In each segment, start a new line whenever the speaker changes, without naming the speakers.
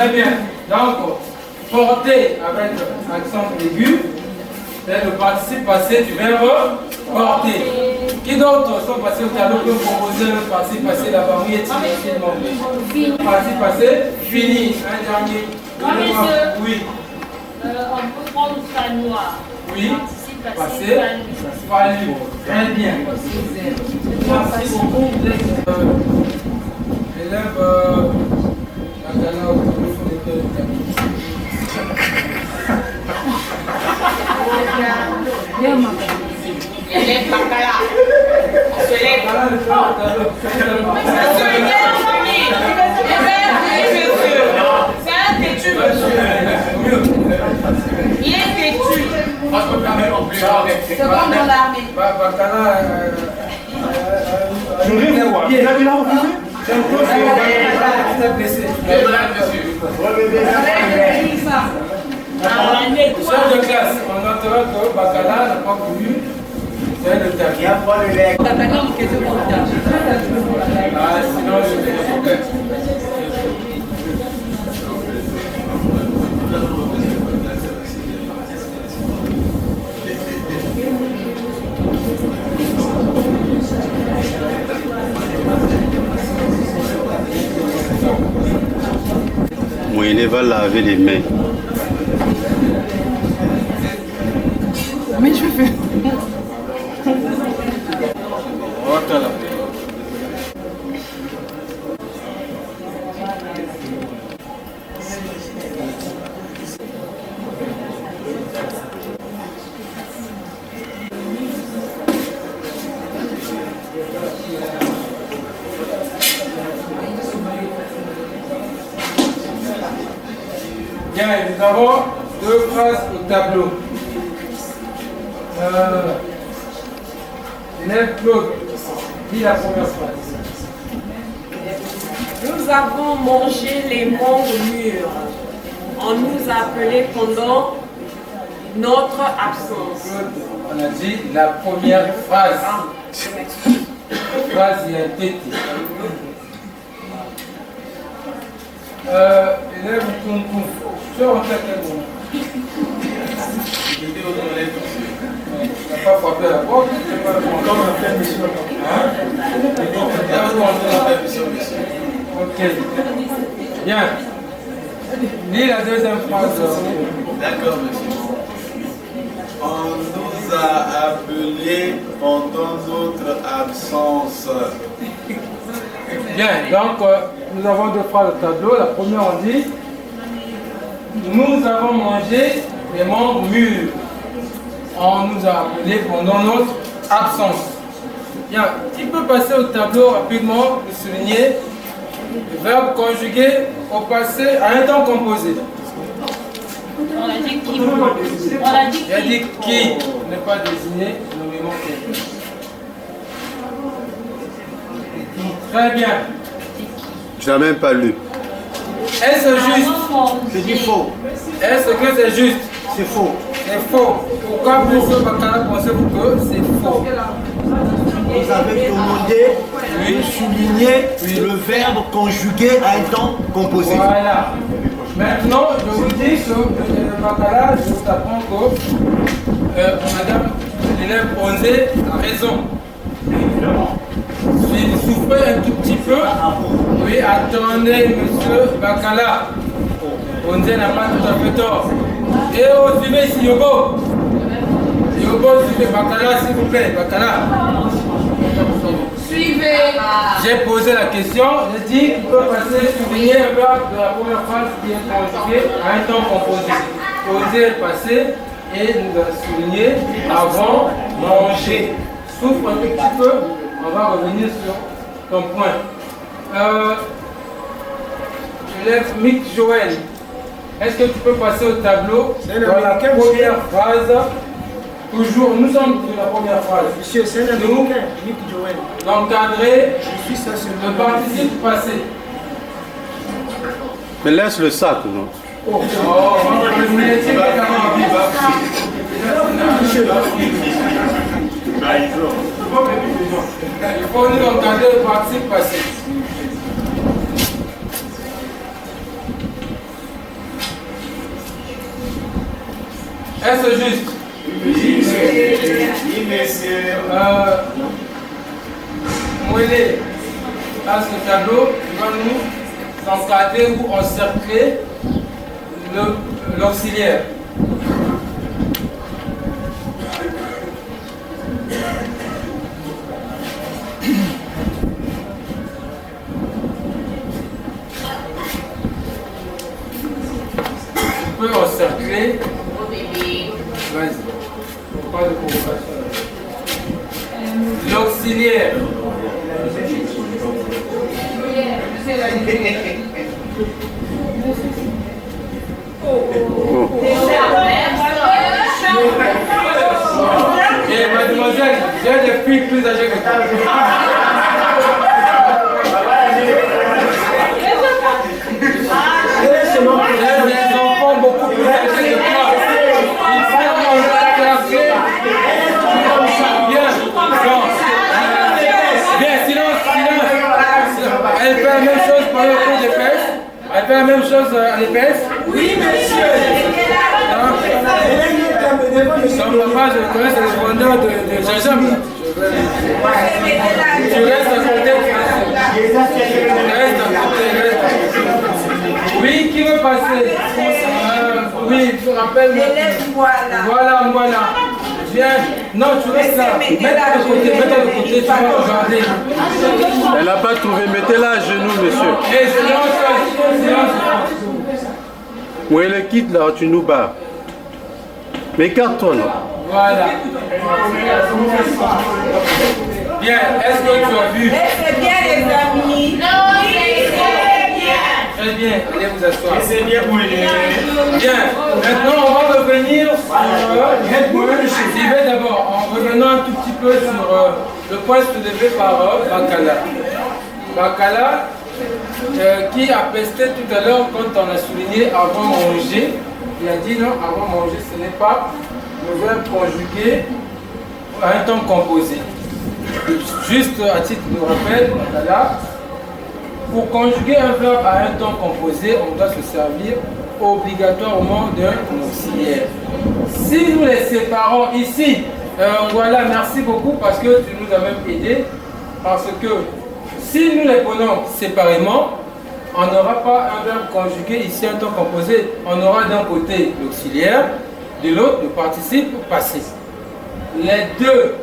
Très bien. Donc, porter avec accent aigu, c'est le participe passé du verbe porter. Qui d'autre sont passés au tableau peut proposer le participe passé là-bas? Oui, est-il participe passé, fini. Un dernier. Oui.
On peut prendre Fanois.
Oui. Passé, fallu. Très bien. Merci beaucoup. Élève
Élève Bacala. On se lève. C'est un têtu, monsieur. Il est têtu. C'est comme dans l'armée.
Bacala.
Je vais voir. Il a refusé.
Chef de classe, on notera que Bacala n'a pas voulu faire le tapis. Sinon je vais le problème.
Moïne va laver les mains.
Mais je fais.
Voilà. Bien, nous avons deux phrases au tableau. Élève Claude, dis la première phrase.
Nous avons mangé les mangues mûres. On nous a appelés pendant notre absence.
Claude, on a dit la première phrase. Phrase identité. Élève Kunku, tu as rentré à quel moment? Tu n'as pas frappé la porte? Tu n'as pas encore fait mission. Ok. Bien. Lis la deuxième phrase.
D'accord, monsieur. On nous a appelés pendant notre absence.
Bien, donc nous avons deux phrases au tableau. La première, on dit nous avons mangé les mangues mûres. On nous a appelés pendant notre absence. Bien, tu peux passer au tableau rapidement et souligner le verbe conjugué au passé à un temps composé.
On a dit qui. On a dit
Il a dit qui n'est pas désigné nommément quelqu'un. Très bien.
Je n'ai même pas lu.
Est-ce juste?
C'est du faux.
Est-ce que c'est juste?
C'est faux.
C'est faux. Pourquoi M. Bacala pensez-vous que c'est faux?
Vous avez demandé de souligner le verbe conjugué à un temps composé.
Voilà. Maintenant, je vous dis que Bacala, je vous apprends que madame l'élève Onzé a raison. Si vous souffrez un tout petit peu, oui, attendez, monsieur Bacala. Onzé n'a pas tout à fait tort. Et au suivez ici, Yobo. Yobo, suivez Bacala, s'il vous plaît. Bacala.
Suivez.
J'ai posé la question, j'ai dit qu'il peut passer, souligner le verbe de la première phrase qui est conjugué à un temps composé. Poser le passé et nous a souligné avant manger. Souffre un tout petit peu, on va revenir sur ton point. Élève Mick Joël, est-ce que tu peux passer au tableau dans la première phrase? Toujours, nous sommes sur la première phrase.
Monsieur, c'est un américain, Nick Joel.
D'encadrer
Je suis stationné.
le participe passé.
Mais laisse le sac, non?
Oh, il faut nous encadrer le participe passé. Est-ce juste?
Oui, monsieur.
Moellé, dans ce tableau, il va nous encadrer ou encercler l'auxiliaire. Tu peux encercler. Vas-y. Pas de provocation. L'auxiliaire. Et mademoiselle, j'ai des filles plus âgées que toi. J'ai des enfants beaucoup plus âgés que toi. Il faut encadrer. Bien, silence. Elle fait la même chose pour le cours d'épaisse. Elle fait la même chose à l'épaisse.
Oui, monsieur.
Son papa, je connais, c'est le vendeur de gingembre. Tu restes à côté. Oui, qui veut passer? Oui, tu rappelles. Voilà. Viens. Non, tu restes là. Mets-toi de côté, tu vas regarder.
Elle n'a pas trouvé. Mettez-la à genoux, monsieur.
Et silence.
Où est le kit là? Tu nous bats. Mais écarte-toi là.
Voilà. Bien, est-ce que tu as vu?
C'est bien, les amis.
Très bien, allez vous asseoir.
C'est bien pour les.
Bien, maintenant on va revenir sur Suivez d'abord, en revenant un tout petit peu sur le point soulevé par Bacala. Bacala, qui a pesté tout à l'heure quand on a souligné avant manger. Il a dit non, avant manger, ce n'est pas le verbe conjugué à un temps composé. Juste à titre de rappel, Bacala, pour conjuguer un verbe à un temps composé, on doit se servir obligatoirement d'un auxiliaire. Si nous les séparons ici, voilà, merci beaucoup parce que tu nous as même aidé. Parce que si nous les prenons séparément, on n'aura pas un verbe conjugué ici un temps composé. On aura d'un côté l'auxiliaire, de l'autre le participe passé. Les deux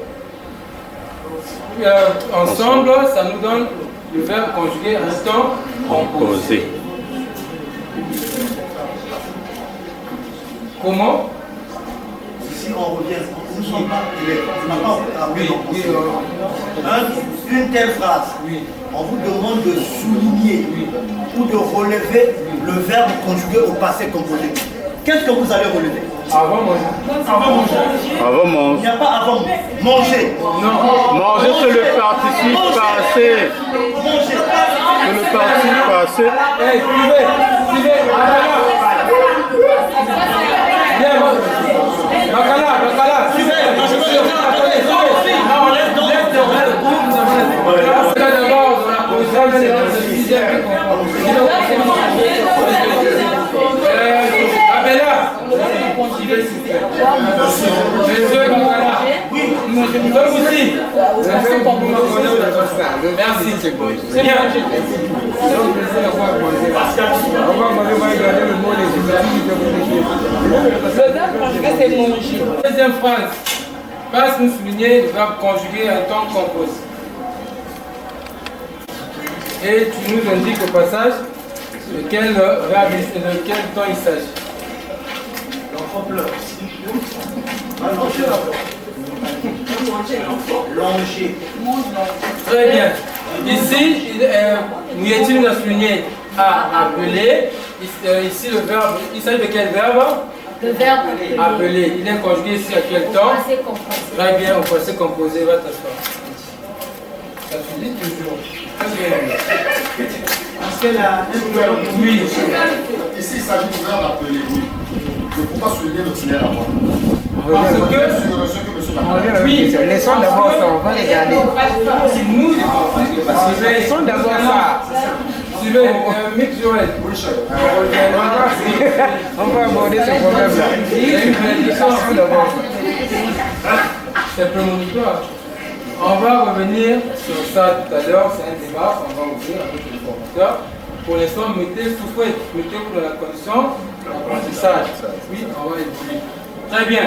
ensemble, ça nous donne le verbe conjugué à un temps composé. Comment?
Si on revient, nous ne sommes pas, tu n'as pas appris une telle phrase, on vous demande de souligner ou de relever le verbe conjugué au passé composé. Qu'est-ce que vous allez relever?
Avant manger.
Avant
Il
manger.
n'y a pas avant manger.
Non.
Manger, c'est le participe passé.
Manger.
C'est le participe passé.
Hey, suivez. Bacala, suivez. D'abord, on a posé le sixième. Abella, suivez s'il vous plaît. Monsieur Bacala. Toi aussi. Merci. C'est bien. Deuxième phrase. Passe nous souligner le verbe conjugué à un temps composé. Et tu nous indiques au passage de quel verbe et de quel temps il s'agit.
L'enfant pleure. Longer.
Très bien. Ici, nous est-il souligné à appeler. Ici, le verbe, il s'agit de quel verbe?
Le verbe
Appeler. Il est conjugué ici à quel temps?
passé composé.
Très bien, au passé composé, va t'asseoir. Ça se dit toujours. Très bien.
Parce que là,
Oui.
Ici, il s'agit du verbe appeler. Je ne peux pas souligner l'auxiliaire avant.
Parce que,
Sur ce que monsieur Bacala.
oui,
Laissons d'abord ça, on va regarder.
c'est nous,
Laissons d'abord ça.
Suivez, Mick Joël.
On va aborder ce problème-là.
Il y a une bénédiction d'abord. C'est prémonitoire. On va revenir sur ça tout à l'heure, c'est un débat, on va ouvrir avec les formateurs. Pour l'instant, mettez-vous dans la condition d'apprentissage. Oui, on va évoluer. Très bien.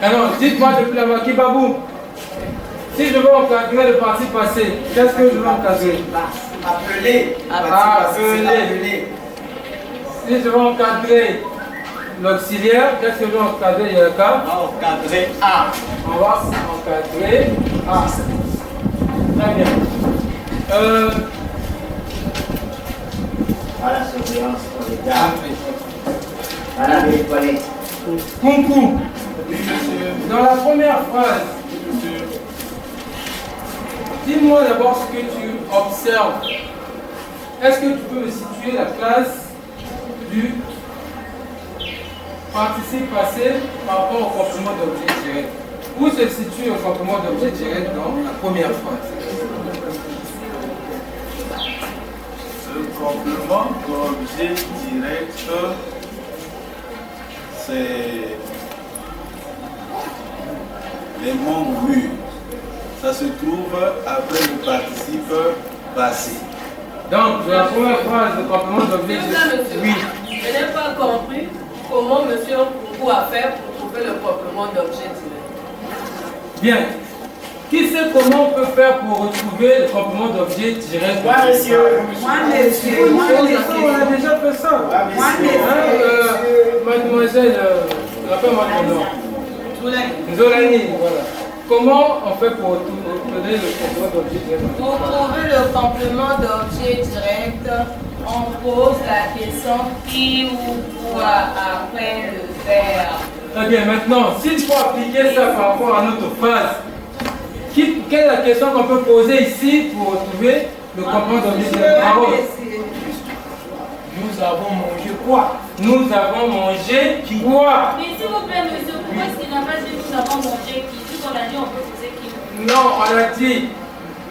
Alors, dites-moi depuis là-bas, Kibabou, si je veux encadrer le participe passé, qu'est-ce que je veux encadrer?
Appeler.
Appeler. Si je veux encadrer l'auxiliaire, qu'est-ce que je veux encadrer? Il y a le cas?
Encadrer A.
On va encadrer A. Très bien.
À la surveillance, on les garde. À la toilette.
Coucou. Dans la première phrase, dis-moi d'abord ce que tu observes. Est-ce que tu peux me situer la classe du participe passé par rapport au complément d'objet direct? Où se situe le complément d'objet direct dans la première phrase?
Le complément d'objet direct, c'est les mots mûrs. Ça se trouve après le participe passé.
Donc, dans la première phrase, le complément d'objet direct. Oui.
Je n'ai pas compris comment M. Kourou a fait pour trouver le complément d'objet direct.
Bien. Qui sait comment on peut faire pour retrouver le complément d'objet direct?
Moi, monsieur.
On a déjà fait ça. Mademoiselle, rappelle-moi ton nom. Zolani, voilà. Comment on fait pour retrouver le complément d'objet direct?
Pour trouver le complément d'objet direct, on pose la question qui ou quoi après le verbe.
Très bien, maintenant, s'il faut appliquer ça par rapport à notre phrase, quelle est la question qu'on peut poser ici pour retrouver le complément d'objet direct?
Nous avons mangé quoi?
Nous avons mangé quoi?
Mais s'il vous plaît, monsieur, pourquoi est-ce qu'il n'a pas dit nous avons mangé qui? Tout on a dit, on peut poser qui?
Non, on a dit,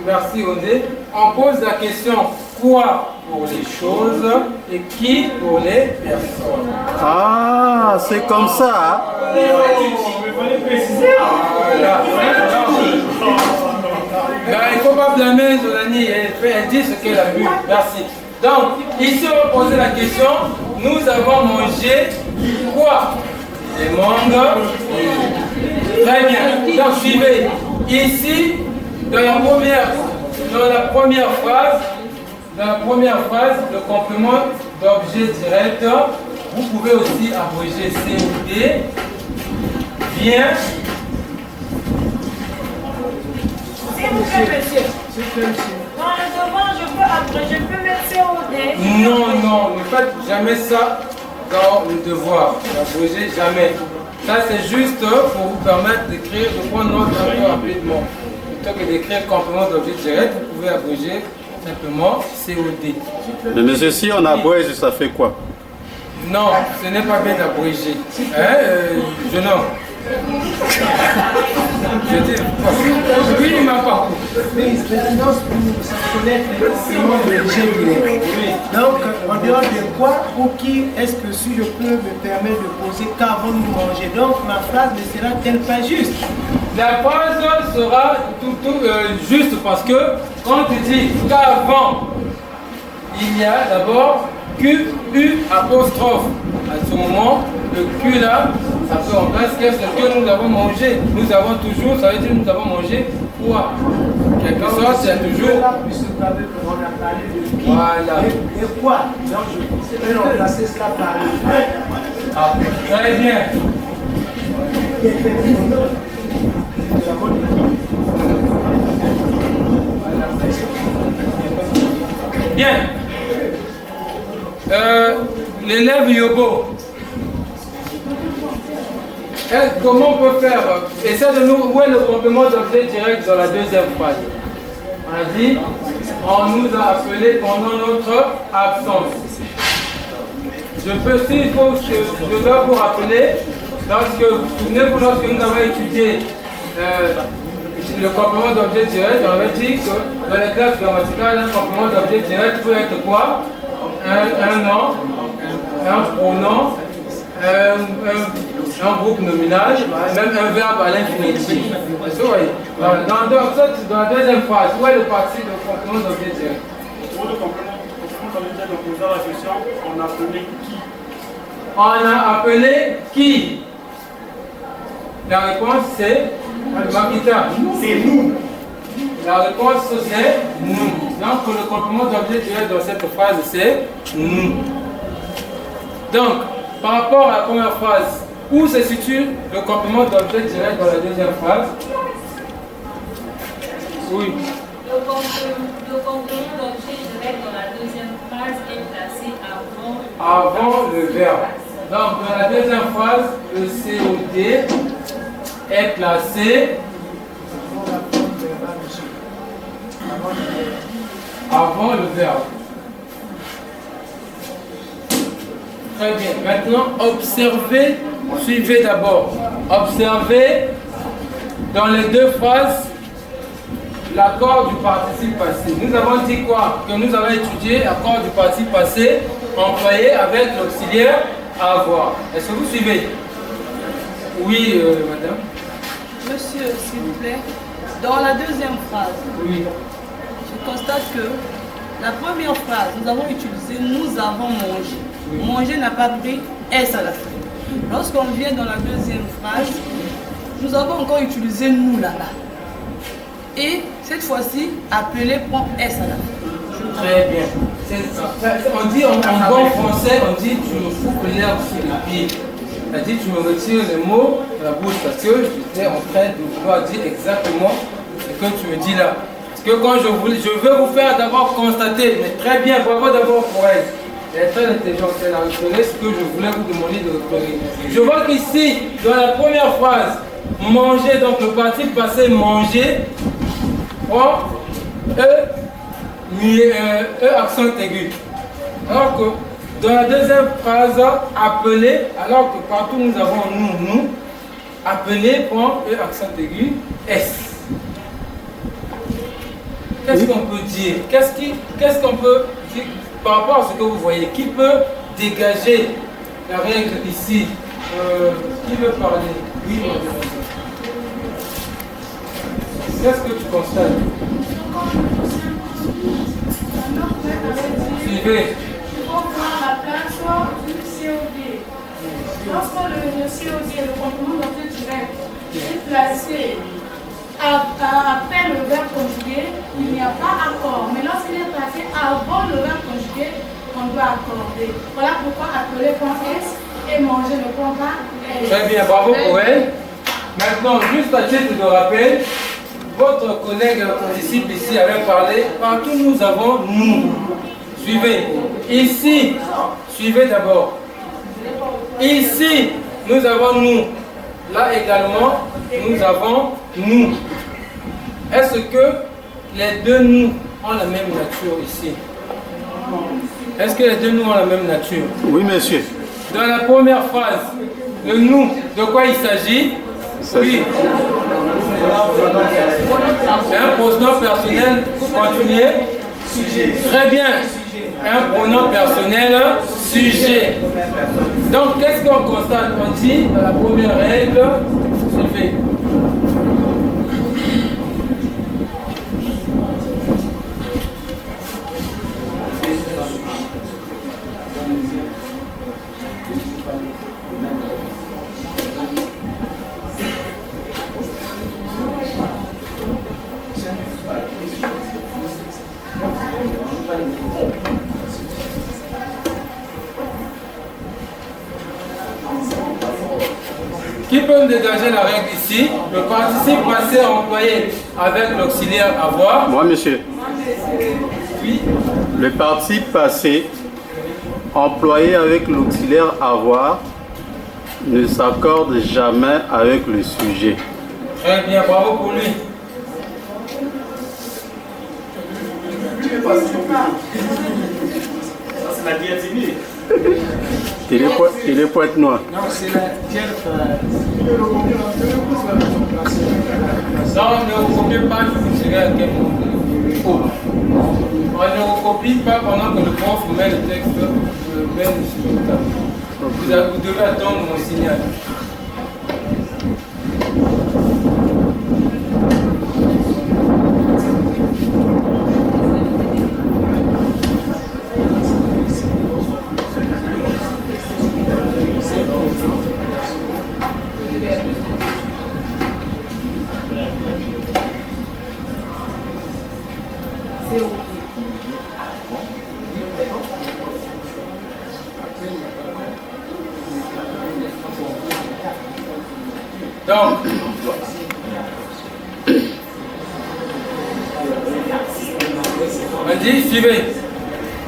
merci Odé, on pose la question quoi pour les choses et qui pour les personnes.
Ah, c'est comme ça.
Voilà. Ben, il ne faut pas blâmer Zolani, elle dit ce qu'elle a vu. Merci. Donc, ici on va poser la question, nous avons mangé quoi? Les mangues. Très bien. Donc, suivez. Ici, dans la première phrase, le complément d'objet direct, vous pouvez aussi abréger COD. Bien.
S'il vous plaît, monsieur. Dans le devoir, je peux mettre COD.
Non, ne faites jamais ça dans le devoir. N'abrégez jamais. Ça, c'est juste pour vous permettre d'écrire, de prendre note un peu rapidement. Plutôt que d'écrire complément d'objet direct, vous pouvez abréger simplement COD.
Mais monsieur, si on abrège, ça fait quoi?
Non, ce n'est pas bien d'abrégé. Jeune homme. Je dis, oui, il m'a pas.
Présidence pour connaître le nom de l'objet direct. Donc, en dehors de quoi ou qui est-ce que si je peux me permettre de poser qu'avons-nous mangé? Donc, ma phrase ne sera-t-elle pas juste?
La phrase sera tout juste parce que quand tu dis qu'avant, il y a d'abord Q-U apostrophe. À ce moment, le Q là, ça peut en place qu'est-ce que nous avons mangé. Nous avons toujours, ça veut dire nous avons mangé quoi? Quelque chose, c'est toujours. Voilà.
Et quoi? Donc, je peux remplacer cela par le
Très bien. Bien. L'élève Yobo. Comment on peut faire? Essaie de nous. Où est le complément d'objet direct dans la deuxième phrase? On a dit, on nous a appelés pendant notre absence. Je peux, s'il faut, je dois vous rappeler, souvenez-vous, lorsque nous avons étudié le complément d'objet direct, on avait dit que dans les classes grammaticales, un complément d'objet direct peut être quoi? un nom, un pronom, un groupe nominal, même un verbe à l'infinitif. Voilà. Dans la deuxième phrase, où est le participe de complément d'objet direct?
Pour le complément d'objet direct, en posant la question, on a appelé qui?
On a appelé qui? La réponse c'est Makita.
C'est nous.
La réponse c'est nous. Donc le complément d'objet direct dans cette phrase c'est nous. Donc par rapport à la première phrase, où se situe le complément d'objet direct dans la deuxième phrase? Oui.
Le complément d'objet direct dans la deuxième phrase est placé
avant le verbe. Donc dans la deuxième phrase, le COD est placé avant le verbe. Très bien. Maintenant, observez, suivez d'abord. Observez dans les deux phrases l'accord du participe passé. Nous avons dit quoi? Que nous avons étudié l'accord du participe passé employé avec l'auxiliaire avoir. Est-ce que vous suivez? Oui, madame.
Monsieur, s'il vous plaît, dans la deuxième phrase,
oui,
je constate que la première phrase, nous avons utilisé nous avons mangé. Oui. Manger n'a pas pris S à la fin. Lorsqu'on vient dans la deuxième phrase, nous avons encore utilisé nous là-bas. Et cette fois-ci, appeler prend S à la fin.
Très bien. On dit en bon français, on dit tu me fous l'herbe sous les pieds. C'est-à-dire tu me retires les mots de la bouche parce que j'étais en train de vouloir dire exactement ce que tu me dis là. Parce que quand je veux vous faire d'abord constater, mais très bien, bravo d'abord pour elle. Elle est très intelligente, elle a repéré ce que je voulais vous demander de repérer. Je vois qu'ici, dans la première phrase, manger, donc le participe passé manger, prend accent aigu. Alors que dans la deuxième phrase, appeler, alors que partout nous avons nous, appeler prend accent aigu, S. Qu'est-ce qu'on peut dire? Qu'est-ce qu'on peut dire par rapport à ce que vous voyez? Qui peut dégager la règle ici? Qui veut parler? Oui, qu'est-ce que tu constates? Suivez.
On prend la place du COD. Lorsque le COD, le complément d'objet direct, est placé après le verbe conjugué, il n'y a pas accord. Mais lorsqu'il est placé avant le verbe conjugué, on doit accorder. Voilà pourquoi appeler prend S et manger ne prend pas S.
Très bien, bravo pour elle. Maintenant, juste à titre de rappel, votre collègue participe ici avait parlé, partout nous avons nous. Suivez. Ici, suivez d'abord. Ici, nous avons nous. Là également, nous avons nous. Est-ce que les deux nous ont la même nature ici? Est-ce que les deux nous ont la même nature?
Oui, monsieur.
Dans la première phrase, le nous, de quoi il s'agit? Oui. C'est un pronom personnel, continuez. Très bien. Un pronom personnel, sujet. Donc, qu'est-ce qu'on constate? On dit, dans la première règle, suivez. Qui peut me dégager la règle ici? Le participe passé employé avec l'auxiliaire avoir.
Moi, monsieur.
Oui.
Le participe passé employé avec l'auxiliaire avoir ne s'accorde jamais avec le sujet.
Très bien, bravo pour lui.
Ça, c'est la diatimie.
Il est poète noir.
Non, c'est la tienne phrase.
Non, ne vous copiez pas, je vous dirai à quel moment. On ne recopie pas pendant que le prof met le texte, met sur le tableau. Vous devez attendre mon signal. Donc, on dit, suivez.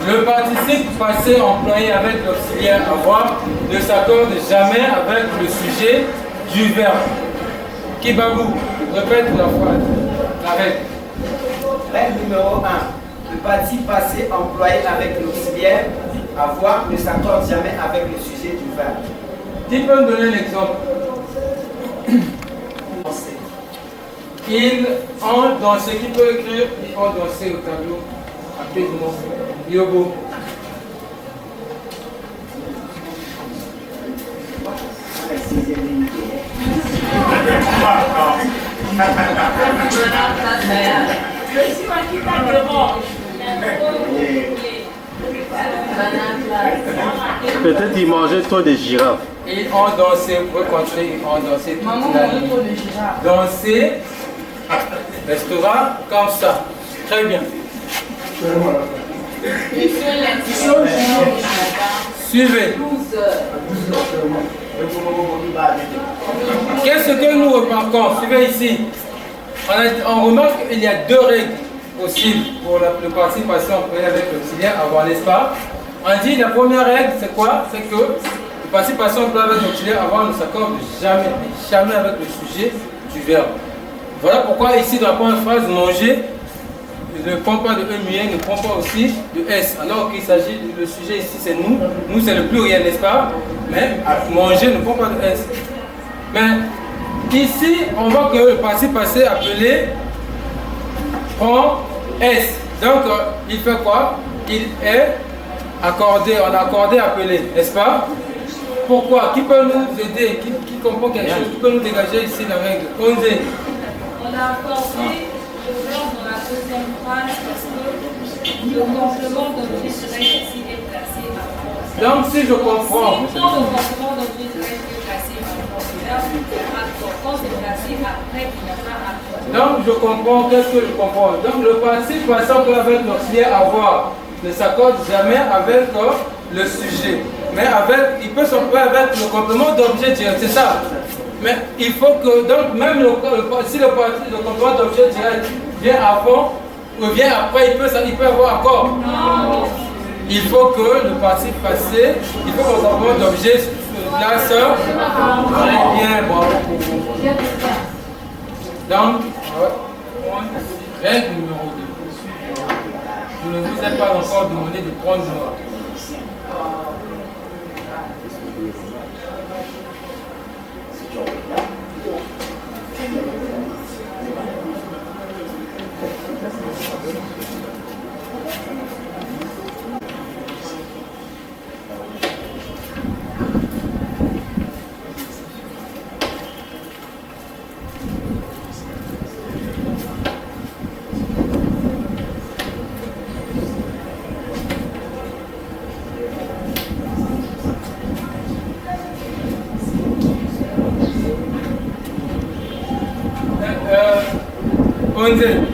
Le participe passé employé avec l'auxiliaire avoir ne s'accorde jamais avec le sujet du verbe. Kibabou, répète la phrase. La règle.
Règle numéro 1. Le participe passé employé avec l'auxiliaire avoir ne s'accorde jamais avec le sujet du verbe.
Qui peut me donner l'exemple? Il entre dans ce qui peut écrire, il entre danser au tableau rapidement. Yobo.
Peut-être il mangeait trop des girafes.
Ils ont dansé, vous pouvez continuer, ils ont dansé toute la nuit. Danser, restaurant, comme ça. Très bien. Suivez. Qu'est-ce que nous remarquons? Suivez ici. On remarque qu'il y a deux règles possibles pour le participation employé avec l'auxiliaire avoir, n'est-ce pas? On dit la première règle, c'est quoi? C'est que le participation employé avec l'auxiliaire avoir ne s'accorde jamais avec le sujet du verbe. Voilà pourquoi ici dans la première phrase, manger ne prend pas de E muet, ne prend pas aussi de S. Alors qu'il s'agit, le sujet ici c'est nous, nous c'est le pluriel, n'est-ce pas? Mais manger ne prend pas de S. Mais ici, on voit que le participe passé appelé prend S. Donc il fait quoi? Il est accordé, on a accordé appelé, n'est-ce pas? Pourquoi? Qui peut nous aider? Qui comprend quelque chose? Qui peut nous dégager ici la règle? Osez.
On a accordé le verbe dans la deuxième phrase parce que le complément d'objet direct ici est placé avant.
Donc si je comprends.
Si le complément d'objet direct est placé avant le verbe, quand c'est placé après, il n'y a pas accord.
Donc je comprends, qu'est-ce que je comprends? Donc le participe passant avec l'auxiliaire avoir ne s'accorde jamais avec le sujet. Mais avec, il peut s'employer avec le complément d'objet direct, c'est ça. Mais il faut que, donc même si le complément d'objet direct vient avant ou vient après, il peut avoir accord. Il faut que le participe passé, il faut que le complément d'objet place très bien, bravo pour vous. Donc, règle numéro 2. Je ne vous ai pas encore demandé de prendre note.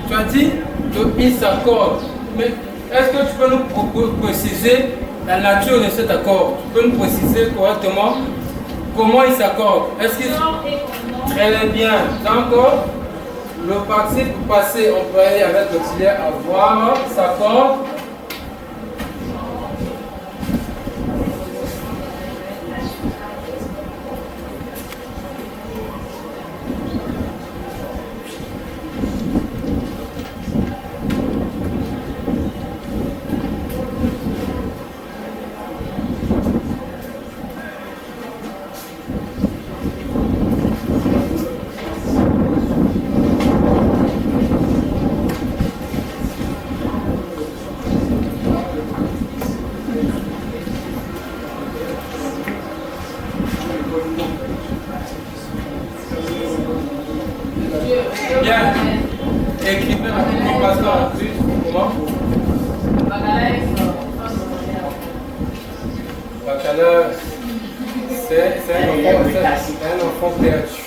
Tu as dit qu'il s'accorde, mais est-ce que tu peux nous préciser la nature de cet accord? Tu peux nous préciser correctement comment il s'accorde? Est-ce qu'il... Très bien. Donc, le participe passé employé avec l'auxiliaire avoir s'accorde. Bien. Écrivez rapidement, pasteur, en plus. Comment? Baccalauréat, c'est un enfant perdu.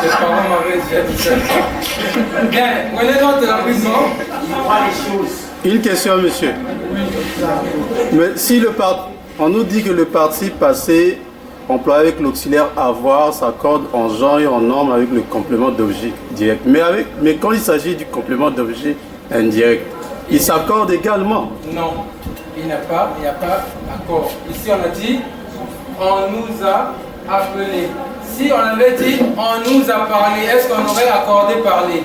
Les parents m'avaient déjà dit ça. Bien, prenez note rapidement.
Une question, monsieur. Mais si on nous dit que le participe passé employé avec l'auxiliaire avoir s'accorde en genre et en norme avec le complément d'objet direct. Mais quand il s'agit du complément d'objet indirect, il s'accorde également.
Non, il n'y a pas accord. Ici on a dit on nous a appelé. Si on avait dit on nous a parlé, est-ce qu'on aurait accordé parler?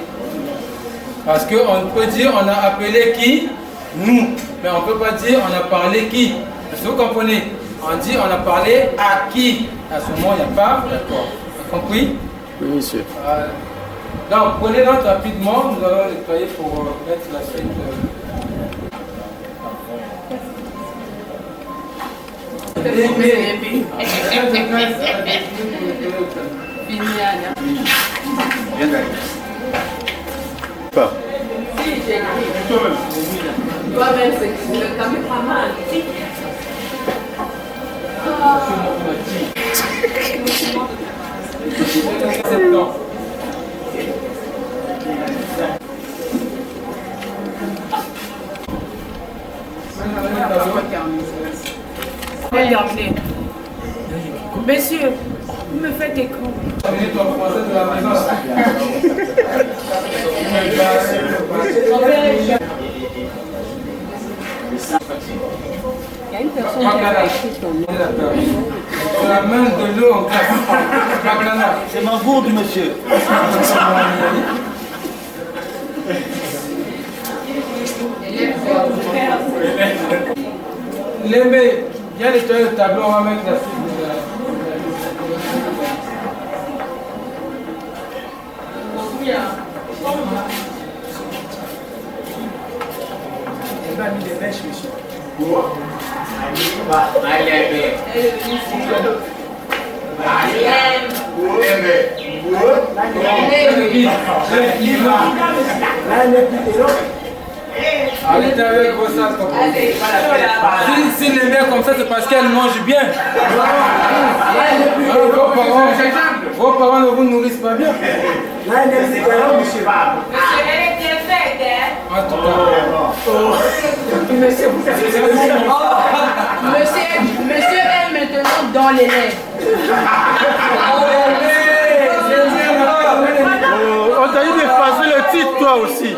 Parce qu'on peut dire on a appelé qui? Nous. Mais on ne peut pas dire on a parlé qui? Est-ce que vous comprenez? On dit on a parlé à qui? À ce moment, il n'y a pas d'accord. Vous avez compris?
Oui, monsieur.
Donc, prenez note rapidement. Nous allons nettoyer pour mettre la suite.
Pas.
Si, j'ai écrit. Toi-même, c'est le caméraman.
Monsieur, vous me faites écho.
Il y a une personne qui a écrit ton nom.
La main de l'eau en glace.
C'est ma gourde, monsieur.
Lémé, viens nettoyer le tableau, on va mettre la suite.
On a mis des mèches, monsieur.
Arrêtez avec vos sacs comme ça. Si les mères comme ça, c'est parce qu'elles mangent bien. Vos parents ne vous nourrissent pas bien.
Monsieur, elle est bien faite, hein?
En tout cas.
Monsieur est maintenant dans les lèvres.
On t'a dit d'effacer le titre, toi aussi.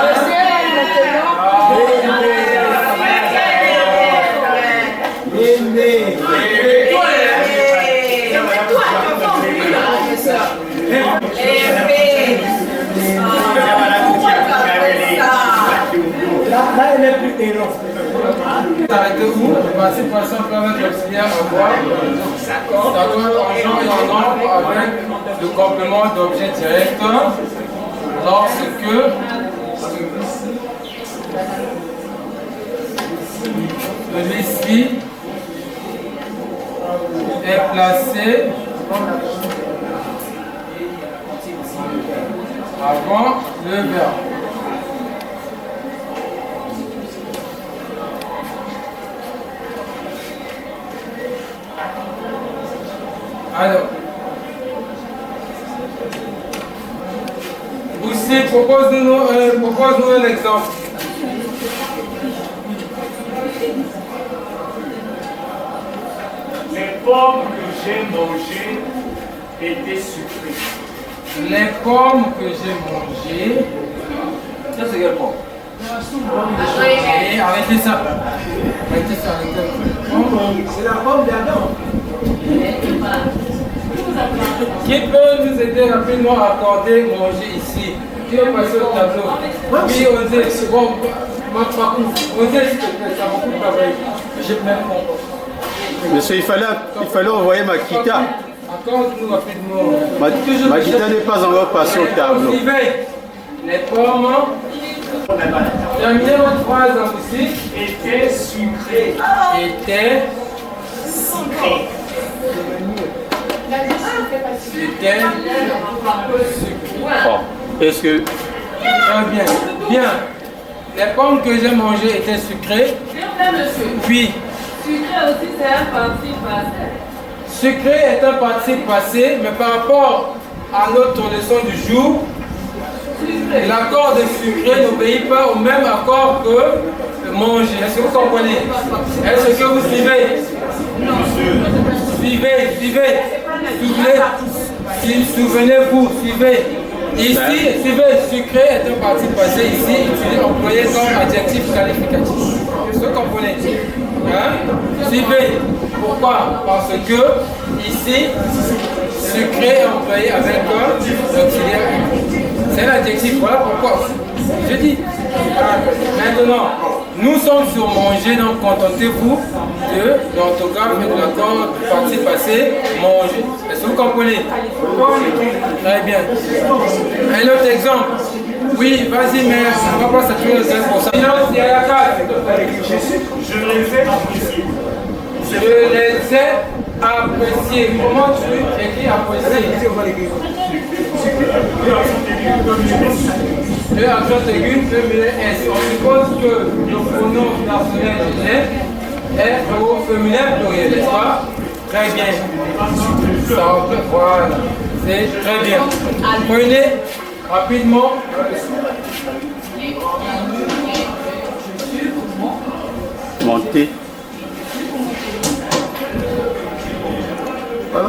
Monsieur est maintenant.
Là, elle est plus énorme.
Arrêtez-vous, passez par exemple avec l'auxiliaire à voir. D'accord, en genre et en nombre avec le complément d'objet direct lorsque celui-ci est placé avant le verbe. Alors, aussi, propose-nous un exemple.
Les pommes que j'ai mangées étaient sucrées.
Les pommes que j'ai mangées. Ça, c'est quelle pomme? Arrêtez ça. Arrêtez ça.
C'est la pomme d'Adam.
Qui peut nous aider rapidement à accorder manger ici? Qui va passer au tableau? Oui, Osez. Bon, Osez, s'il te plaît, ça m'a beaucoup travaillé. J'ai même compris.
Monsieur, il fallait envoyer Makita.
Accorde-nous rapidement.
Makita n'est pas encore passé au tableau.
Les pommes. Terminez votre phrase aussi.
Étaient sucrées.
Étaient C'était
Est-ce que...
Très bien. Bien. Les pommes que j'ai mangées étaient sucrées. Puis,
Sucré aussi, c'est un participe passé.
sucré est un participe passé, mais par rapport à notre leçon du jour, l'accord de sucré n'obéit pas au même accord que manger. Est-ce que vous comprenez? Est-ce que vous suivez? Suivez. Souvenez-vous, suivez. Ici, suivez, sucré est un participe passé, ici, utilisé, employé comme adjectif qualificatif. Est-ce que vous comprenez? Hein? Suivez. Pourquoi? Parce que ici, sucré est employé avec l'auxiliaire. C'est un adjectif, voilà pourquoi. Je dis. Maintenant, nous sommes sur manger, donc contentez-vous de l'orthographe et de l'accord du participe passé, manger. Est-ce que vous comprenez? Très bien. Un autre exemple. Oui, vas-y, mais on va pas saturer le 5%. Sinon, il y a la carte.
Je les ai appréciés.
Je les ai appréciés. Comment tu écris apprécier? Le accent aigu peut mener S. On suppose que le pronom personnel est au féminin pluriel, n'est-ce pas? Très bien. Ça, voilà. C'est très bien. Prenez rapidement.
Monter. Voilà.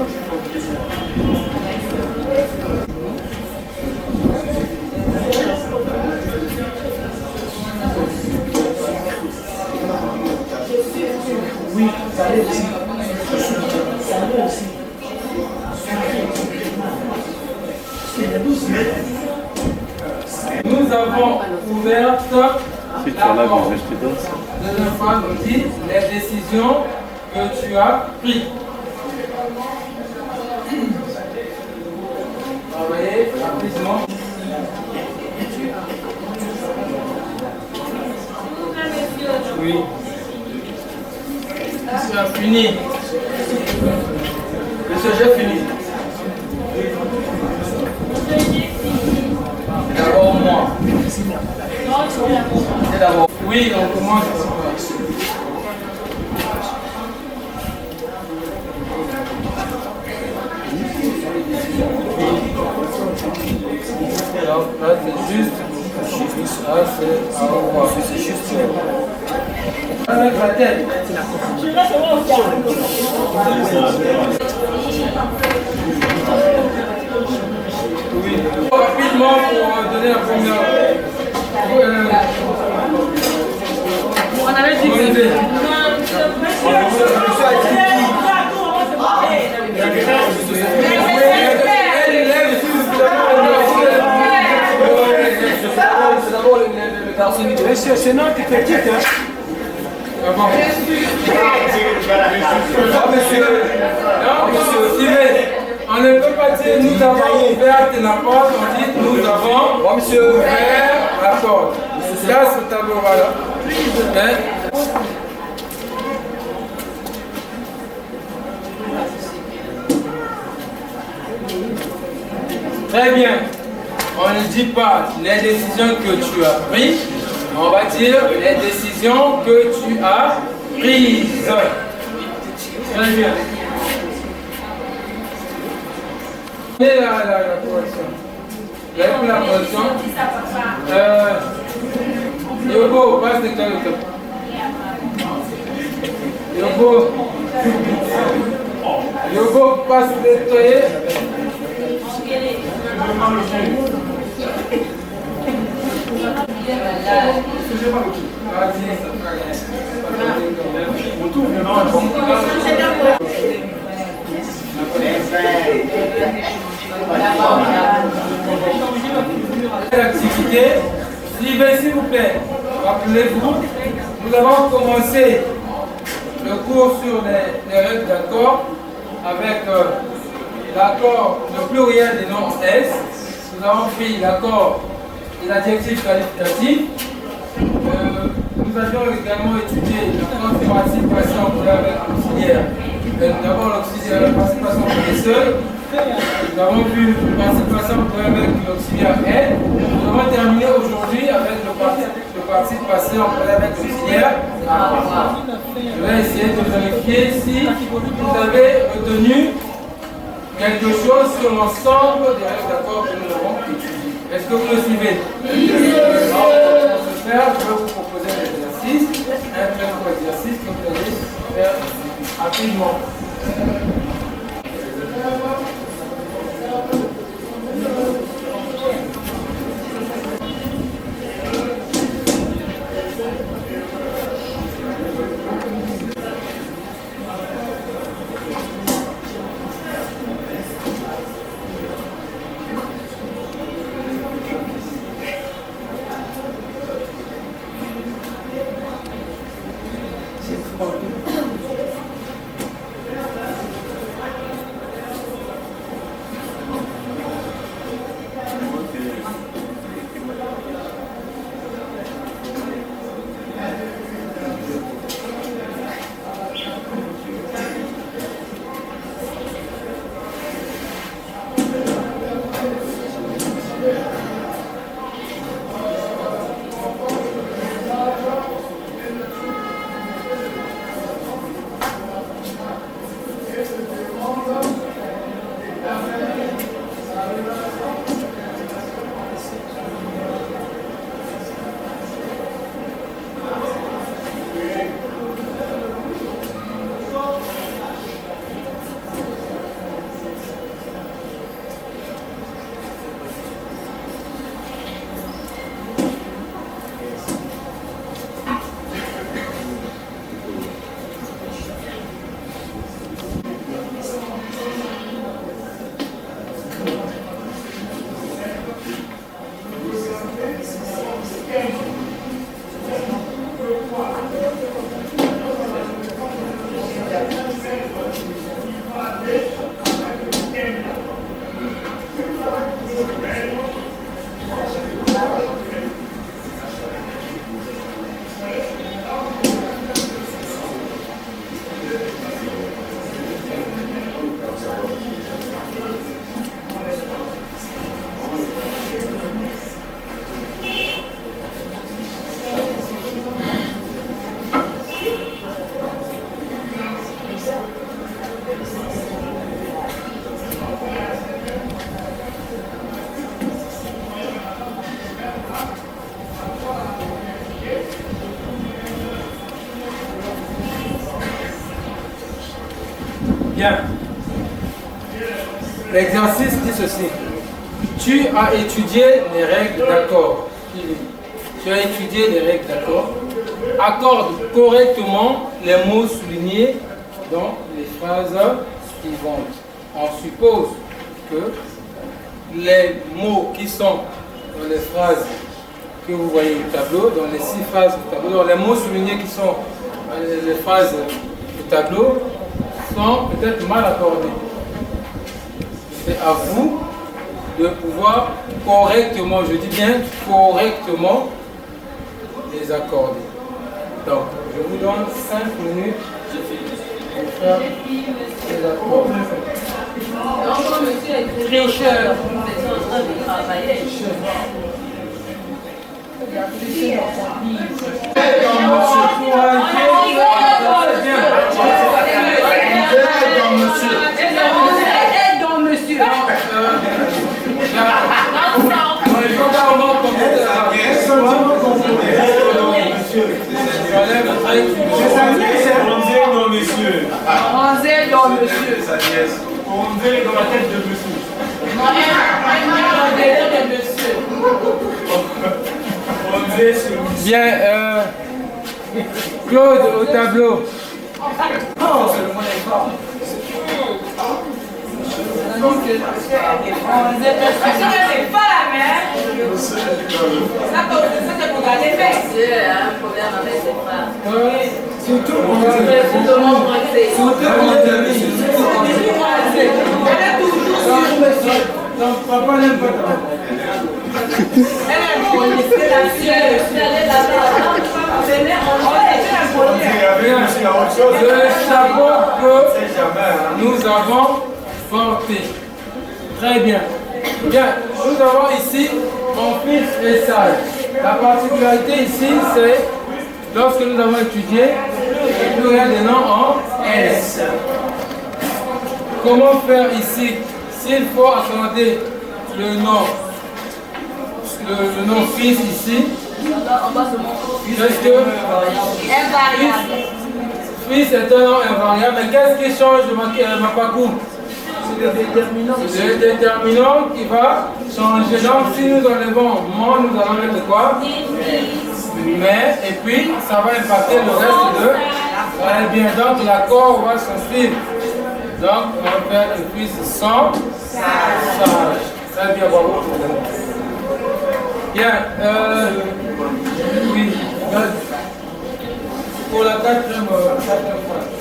Oui, ça allait aussi. Ça allait aussi.
Nous avons ouvert
Si tu en as besoin, je te donne ça.
deuxième phrase, on dit les décisions que tu as prises. Travaillez rapidement. Oui. Tu as fini. Monsieur, j'ai fini. D'abord moi. C'est d'abord. Oui, on commence. Alors, là, c'est juste. Là, c'est à revoir. C'est juste. Avec la tête. Oui. Rapidement pour donner la première.
On avait dit que
Monsieur, c'est notre petite.
Ah bon. Monsieur, suivez. On ne peut pas dire nous avons ouvert la porte, on dit nous avons ouvert la porte. Là, ce tableau-là. Très bien. On ne dit pas les décisions que tu as prises, on va dire les décisions que tu as prises. Très bien. Et la correction. La correction. Yogo, passe de qualité. Yogo, passe de nettoyer. L'activité, suivez s'il vous plaît. Rappelez-vous, nous avons commencé le cours sur les règles d'accord avec l'accord, le pluriel des noms S. Nous avons pris l'accord des adjectifs qualificatifs. Nous avions également étudié l'accord du participe passé employé avec l'auxiliaire. la participation des seuls. Nous avons vu une participation avec l'auxiliaire aide. Nous avons terminé aujourd'hui avec le participe passé avec l'auxiliaire avoir. Je vais essayer de vérifier si vous avez retenu quelque chose sur l'ensemble des règles d'accord que nous avons étudiées. Est-ce que vous me suivez? Alors, pour ce faire, je vais vous proposer un exercice, un très court exercice que vous allez faire rapidement. Bien. L'exercice dit ceci. Tu as étudié les règles d'accord. Tu as étudié les règles d'accord. Accorde correctement les mots soulignés dans les phrases suivantes. On suppose que les mots qui sont dans les phrases que vous voyez au tableau, dans les 6 phrases du tableau, dans les mots soulignés qui sont dans les phrases du tableau, sont peut-être mal accordés. C'est à vous de pouvoir correctement, je dis bien correctement, les accorder. Donc, je vous donne 5 minutes pour faire les accords.
Donc, quand monsieur est tricheur, nous étions en train de travailler.
Bien, Claude au tableau.
C'est pas la même. Ça, c'est pour la défense. Il y a un problème avec les frères.
Surtout donc, papa n'aime pas. Le chapeau que nous avons porté. Très bien. Bien, nous avons ici mon fils est sage. La particularité ici, c'est lorsque nous avons étudié le pluriel des noms en S. Comment faire ici? S'il faut accorder le nom fils ici, qu'est-ce que fils est un nom invariable, mais qu'est-ce qui change de ma parcours? C'est le déterminant qui va changer. Donc si nous enlevons mon, nous allons mettre quoi? Mais, et puis ça va impacter le reste de. Très bien, donc l'accord va s'inscrire. Donc on va faire le fils sans sage. Très bien, bravo. Bien, oui, pour la quatrième phrase.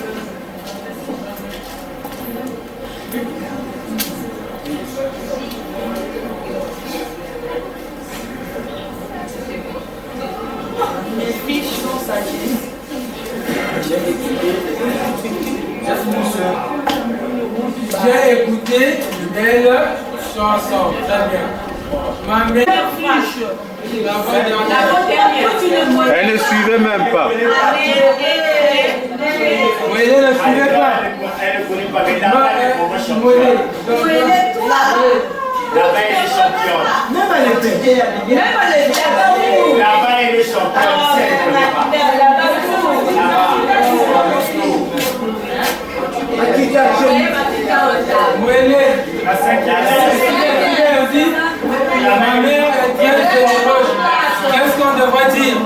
Mes fiches sont sagesse.
J'ai écouté une belle chanson. Très bien. Ma mère fiche.
Elle ne suivait même pas.
Oui, elle ne suivait pas.
Elle ne connaît pas Là-bas, elle est championne. Même elle était. Là-bas, elle est championne.
La cinquième. Ma mère est très généreuse. Qu'est-ce qu'on devrait dire?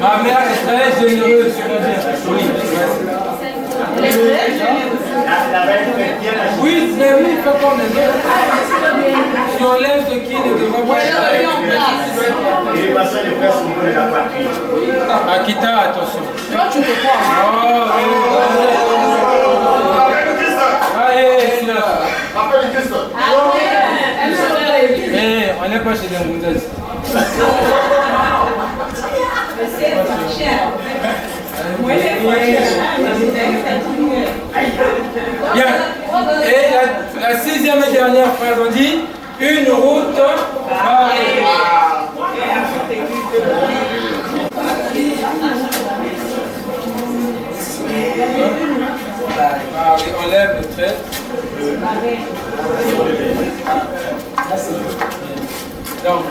Ma mère est très généreuse. Oui, mais oui, il faut comme les autres. Si on lève de qui ne devrait pas être.
Et les personnes de frères sont de la patrie.
Akita, attention. Toi, tu te crois. Allez, c'est là. Eh, on n'est pas chez les Mouzès. Bien. Et la sixième et dernière phrase, on dit une route barrée. On lève le trait. Donc,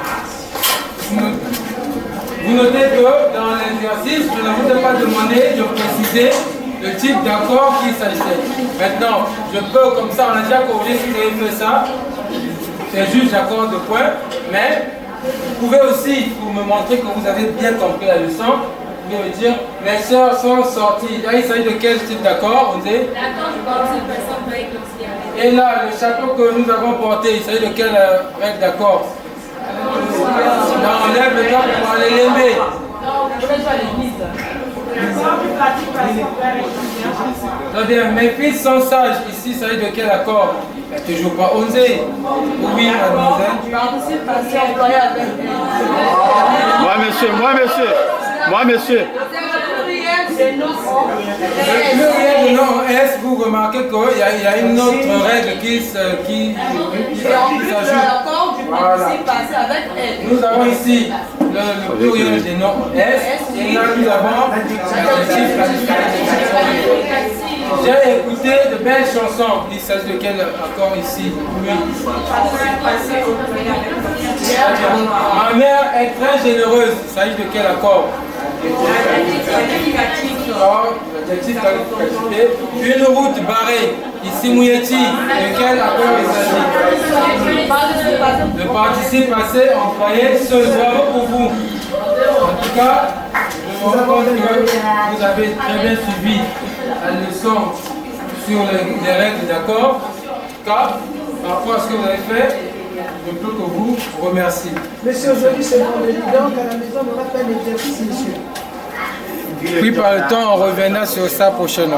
vous notez que dans l'exercice, je ne vous ai pas demandé de préciser le type d'accord qu'il s'agissait. Maintenant, je peux, comme ça, on a déjà corrigé si vous avez fait ça, c'est juste j'accorde de points, mais vous pouvez aussi, pour me montrer que vous avez bien compris la leçon, vous pouvez me dire, les sœurs sont sorties. Là, il s'agit de quel type d'accord? On dit
D'accord, je pense que personne avec l'auxiliaire.
Et là, le chapeau que nous avons porté, il s'agit de quelle règle d'accord? On lève le temps pour aller l'aimer. Très bien, mes fils sont sages. Ici, il s'agit de quel accord? Toujours pas osé. Oui, mademoiselle.
Participe passé employé avec.
Moi, monsieur.
Le pluriel de nom S, vous remarquez qu'il y a une autre règle qui s'ajoute. Voilà. Nous avons ici le pluriel des noms S et là nous avons l'adjectif qualificatif. J'ai écouté de belles chansons. Il s'agit de quel accord ici? Oui. Ma mère est très généreuse. Il s'agit de quel accord? L'adjectif qualificatif. Une route barrée. Ici, Mouyeti. De quel accord il s'agit? Le participe passé employé se doit pour vous. En tout cas, je me rends compte que vous avez très bien suivi la leçon sur les règles d'accord. Car, par rapport à ce que vous avez fait, je peux que vous remercier.
Monsieur, aujourd'hui c'est vendredi, donc à la maison on aura fait l'exercice, monsieur.
Puis par le temps, on reviendra sur ça prochainement.